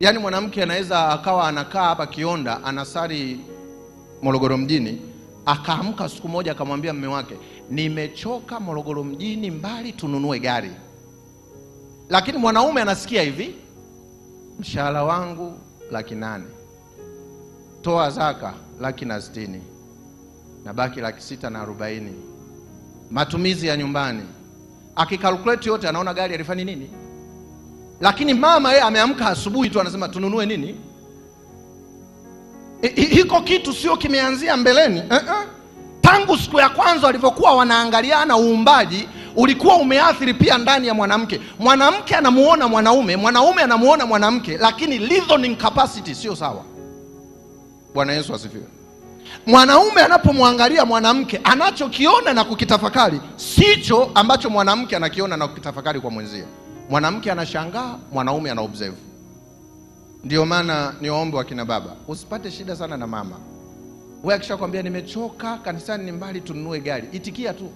Yaani mwanamke anaweza akawa anakaa hapa Kionda, anasali Morogoro mjini, akaamka siku moja akamwambia mume wake, nimechoka Morogoro mjini mbali, tununue gari. Lakini mwanaume anasikia hivi, mshahara wangu 800,000, toa zaka 160,000, na baki 640,000, matumizi ya nyumbani. Akikalkulate yote anaona gari alifanya nini. Lakini mama yeye ameamka asubuhi tu anasema tununue nini. Hiko kitu sio kimeanzia mbeleni. Tangu siku ya kwanza walivyokuwa wanaangaliana, uumbaji ulikuwa umeathiri pia ndani ya mwanamke. Mwanamke anamuona mwanaume, mwanaume anamuona mwanamke, lakini reasoning capacity sio sawa. Bwana Yesu asifiwe. Mwanaume anapomwangalia mwanamke, anachokiona na kukitafakari sicho ambacho mwanamke anakiona na kukitafakari kwa mwenzie. Mwanamke anashangaa, mwanaume ana observe. Ndio maana niombe wakina baba, usipate shida sana na mama. Wewe akishakwambia nimechoka, kanisani ni mbali, tununue gari, itikia tu.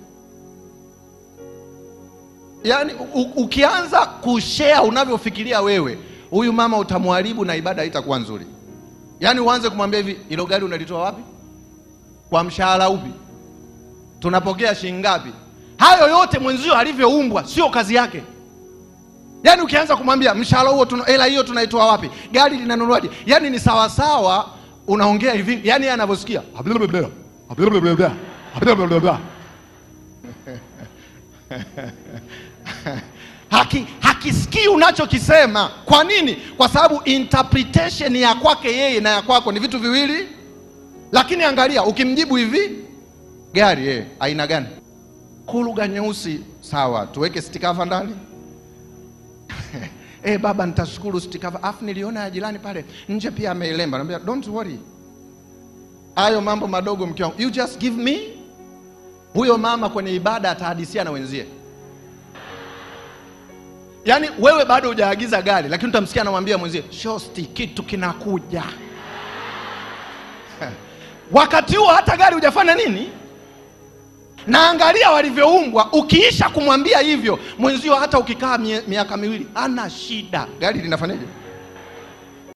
Yaani ukianza kushare unavyofikiria wewe, huyu mama utamharibu na ibada haitakuwa nzuri. Yaani uanze kumwambia hivi, hilo gari unalitoa wapi? Kwa mshahara upi? Tunapokea shilingi ngapi? Hayo yote mwenzio alivyoumbwa sio kazi yake. Yaani ukianza kumwambia mshahara huo hela hiyo tunaitoa wapi? Gari linanunuaje? Yaani ni sawa sawa unaongea hivi, yaani yeye anavyosikia. Hakisikii unachokisema. Kwa nini? Kwa sababu interpretation ya kwake yeye na ya kwako ni vitu viwili. Lakini angalia, ukimjibu hivi, gari aina gani? Kuluga nyeusi, sawa, tuweke stikava ndani. Baba nitashukuru stikava. Afu niliona ya jirani pale nje pia ameilemba. Anambia don't worry. Hayo mambo madogo mke wangu. You just give me. Huyo mama kwenye ibada atahadisia na wenzie. Yaani wewe bado hujaagiza gari, lakini utamsikia anamwambia mwenzie, shosti kitu kinakuja. Wakati huo hata gari hujafanya nini? Na angalia walivyoumbwa, ukiisha kumwambia hivyo mwenzio, hata ukikaa miaka miwili ana shida, gari linafanyaje?